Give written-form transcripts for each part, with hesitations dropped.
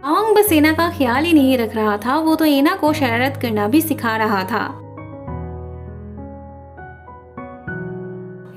गांग बस एना का ख्याल ही नहीं रख रहा था, वो तो एना को शरारत करना भी सिखा रहा था।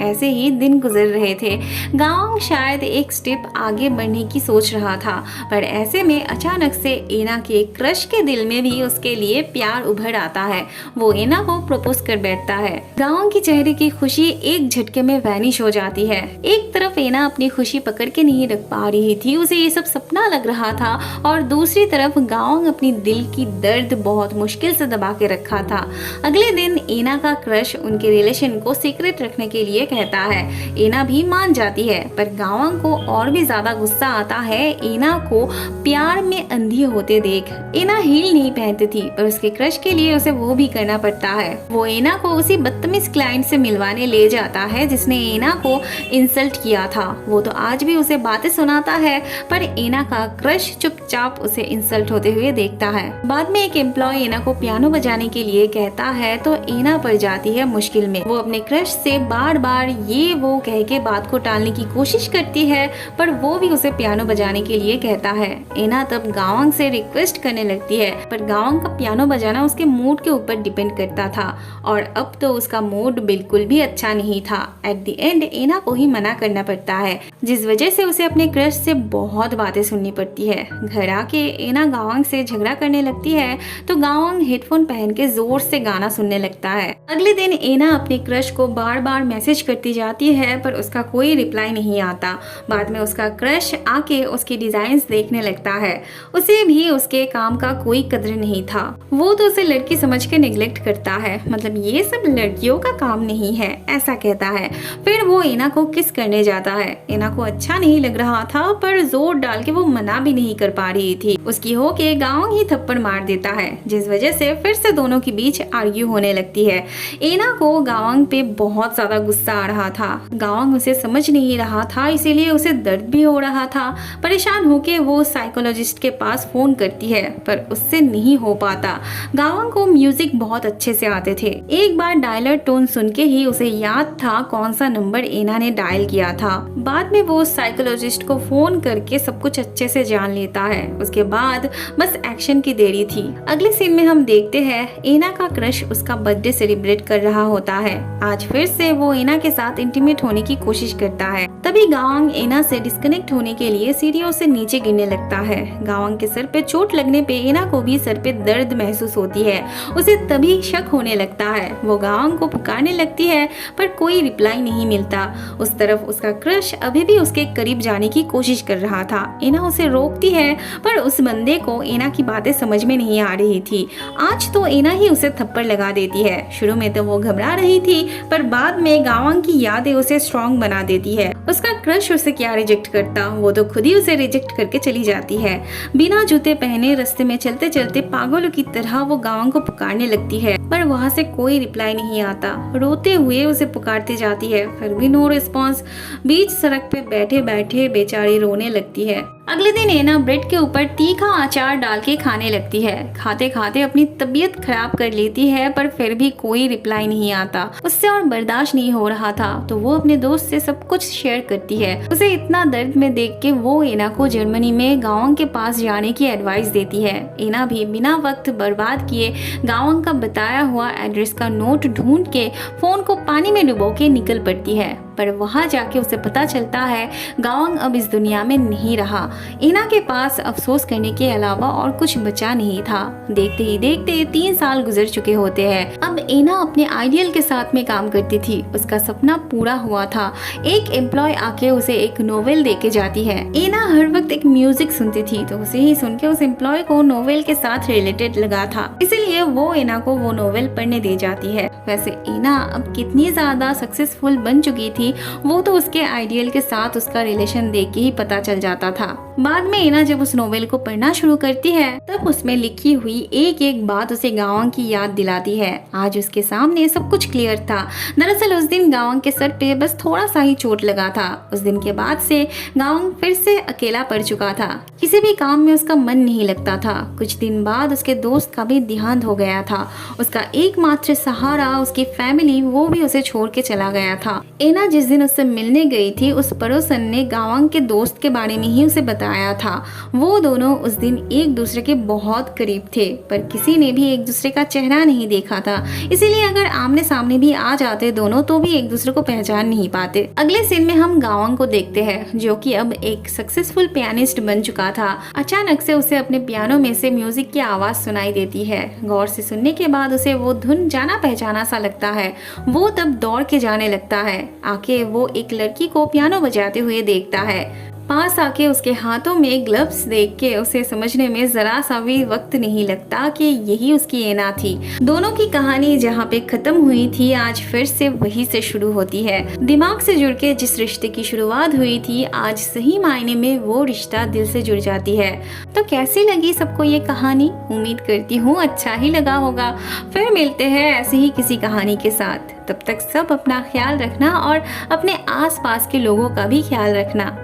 ऐसे ही दिन गुजर रहे थे। गांव शायद एक स्टेप आगे बढ़ने की सोच रहा था, पर ऐसे में अचानक से एना के क्रश के दिल में भी उसके लिए प्यार उभर आता है। वो एना को प्रपोज कर बैठता है। गांव की चेहरे की खुशी एक झटके में वैनिश हो जाती है। एक तरफ एना अपनी खुशी पकड़ के नहीं रख पा रही थी, उसे ये सब सपना लग रहा था, और दूसरी तरफ गांव अपनी दिल की दर्द बहुत मुश्किल से दबा के रखा था। अगले दिन एना का क्रश उनके रिलेशन को सीक्रेट रखने के लिए कहता है। एना भी मान जाती है, पर गांव को और भी ज्यादा गुस्सा आता है एना को प्यार में अंधी होते देख। एना हील नहीं पहनती थी, पर उसके क्रश के लिए उसे वो भी करना पड़ता है। वो एना को उसी बदतमीज क्लाइंट से मिलवाने ले जाता है जिसने एना को इंसल्ट किया था। वो तो आज भी उसे बातें सुनाता है, पर एना का क्रश चुपचाप उसे इंसल्ट होते हुए देखता है। बाद में एक एम्प्लॉय एना को पियानो बजाने के लिए कहता है, तो एना पड़ जाती है मुश्किल में। वो अपने क्रश से बार बार ये वो कह के बात को टालने की कोशिश करती है, पर वो भी उसे पियानो बजाने के लिए कहता है। एना तब गांव से रिक्वेस्ट करने लगती है, पर गांव का पियानो बजाना उसके मूड के ऊपर डिपेंड करता था, और अब तो उसका मूड बिल्कुल भी अच्छा नहीं था। एट द एंड एना को ही मना करना पड़ता है, जिस वजह से उसे अपने क्रश से बहुत बातें सुननी पड़ती है। घर आके एना गांव से झगड़ा करने लगती है, तो गांव हेडफोन पहन के जोर से गाना सुनने लगता है। अगले दिन एना अपने क्रश को बार बार मैसेज करती जाती है, पर उसका कोई रिप्लाई नहीं आता। बाद में उसका क्रश आके उसकी डिजाइन्स देखने लगता है। उसे भी उसके काम का कोई कदर नहीं था। वो तो उसे लड़की समझ के निगलेक्ट करता है, मतलब ये सब लड़कियों का काम नहीं है, ऐसा कहता है। फिर वो एना को किस करने जाता है। एना को अच्छा नहीं लग रहा था, पर जोर डाल के वो मना भी नहीं कर पा रही थी। उसकी हो के गांव ही थप्पड़ मार देता है, जिस वजह से फिर से दोनों के बीच आर्ग्यू होने लगती है। एना को गांव पे बहुत ज्यादा गुस्सा आ रहा था। गांव उसे समझ नहीं रहा था, इसीलिए उसे दर्द भी हो रहा था। परेशान होके वो साइकोलॉजिस्ट के पास फोन करती है, पर उससे नहीं हो पाता। गांव को म्यूजिक बहुत अच्छे से आते थे। एक बार डायलर टोन सुन के ही उसे याद था कौन सा नंबर एना ने डायल किया था। बाद में वो साइकोलॉजिस्ट को फोन करके सब कुछ अच्छे से जान लेता है। उसके बाद बस एक्शन की देरी थी। अगले सीन में हम देखते हैं एना का क्रश उसका बर्थडे सेलिब्रेट कर रहा होता है। आज फिर से वो एना के साथ इंटीमेट होने की कोशिश करता है। तभी गांग एना से डिस्कनेक्ट होने के लिए सीढ़ियों से नीचे गिरने लगता है। गांग के सर पे चोट लगने पे एना को भी सर पे दर्द महसूस होती है। उसे तभी शक होने लगता है। वो गांग को पुकारने लगती है, पर कोई रिप्लाई नहीं मिलता। उस तरफ उसका क्रश अभी भी उसके करीब जाने की कोशिश कर रहा था। एना उसे रोकती है, पर उस बंदे को एना की बातें समझ में नहीं आ रही थी। आज तो एना ही उसे थप्पड़ लगा देती है। शुरू में तो वो घबरा रही थी, पर बाद में गांव की यादें उसे स्ट्रॉन्ग बना देती है। उसका क्रश उसे क्या रिजेक्ट करता, वो तो खुद ही उसे रिजेक्ट करके चली जाती है। बिना जूते पहने रास्ते में चलते चलते पागलों की तरह वो गांव को पुकारने लगती है, पर वहाँ से कोई रिप्लाई नहीं आता। रोते हुए उसे पुकारती जाती है, फिर भी नो रिस्पॉन्स। बीच सड़क पे बैठे बैठे बेचारी रोने लगती है। अगले दिन एना ब्रेड के ऊपर तीखा अचार डाल के खाने लगती है। खाते खाते अपनी तबीयत खराब कर लेती है, पर फिर भी कोई रिप्लाई नहीं आता। उससे और बर्दाश्त नहीं हो रहा था, तो वो अपने दोस्त से सब कुछ शेयर करती है। उसे इतना दर्द में देख के वो एना को जर्मनी में गांव के पास जाने की एडवाइस देती है। एना भी बिना वक्त बर्बाद किए गांव का बताया हुआ एड्रेस का नोट ढूंढ के फोन को पानी में डुबो के निकल पड़ती है, पर वहां जाके उसे पता चलता है गांव अब इस दुनिया में नहीं रहा। एना के पास अफसोस करने के अलावा और कुछ बचा नहीं था। देखते ही देखते 3 साल गुजर चुके होते हैं। अब एना अपने आइडियल के साथ में काम करती थी। उसका सपना पूरा हुआ था। एक एम्प्लॉय आके उसे एक नोवेल देके जाती है। एना हर वक्त एक म्यूजिक सुनती थी, तो उसे ही सुन के उस एम्प्लॉय को नोवेल के साथ रिलेटेड लगा था, इसलिए वो एना को वो नोवेल पढ़ने दे जाती है। वैसे एना अब कितनी ज्यादा सक्सेसफुल बन चुकी थी, वो तो उसके आइडियल के साथ उसका रिलेशन देख के ही पता चल जाता था। बाद में एना जब उस नोवेल को पढ़ना शुरू करती है, तब उसमें लिखी हुई एक एक बात उसे गांव की याद दिलाती है। आज उसके सामने सब कुछ क्लियर था। दरअसल उस दिन गांव के सर पे बस थोड़ा सा ही चोट लगा था। उस दिन के बाद से गांव फिर से अकेला पड़ चुका था। किसी भी काम में उसका मन नहीं लगता था। कुछ दिन बाद उसके दोस्त का भी देहांत हो गया था। उसका एकमात्र सहारा उसकी फैमिली, वो भी उसे छोड़ के चला गया था। एना जिस दिन उससे मिलने गई थी, उस पड़ोसन ने गांव के दोस्त के बारे में ही उसे बताया आया था। वो दोनों उस दिन एक दूसरे के बहुत करीब थे, पर किसी ने भी एक दूसरे का चेहरा नहीं देखा था, इसीलिए अगर आमने सामने भी आ जाते दोनों तो भी एक दूसरे को पहचान नहीं पाते। अगले सीन में हम गावंग को देखते हैं, जो कि अब एक सक्सेसफुल पियानिस्ट बन चुका था। अचानक से उसे अपने पियानो में से म्यूजिक की आवाज सुनाई देती है। गौर से सुनने के बाद उसे वो धुन जाना पहचाना सा लगता है। वो तब दौड़ के जाने लगता है। आके वो एक लड़की को पियानो बजाते हुए देखता है। पास आके उसके हाथों में ग्लव्स देख के उसे समझने में जरा सा भी वक्त नहीं लगता कि यही उसकी एना थी। दोनों की कहानी जहाँ पे खत्म हुई थी, आज फिर से वही से शुरू होती है। दिमाग से जुड़ के जिस रिश्ते की शुरुआत हुई थी, आज सही मायने में वो रिश्ता दिल से जुड़ जाती है। तो कैसी लगी सबको ये कहानी? उम्मीद करती हूँ अच्छा ही लगा होगा। फिर मिलते हैं ऐसे ही किसी कहानी के साथ। तब तक सब अपना ख्याल रखना और अपने आसपास के लोगों का भी ख्याल रखना।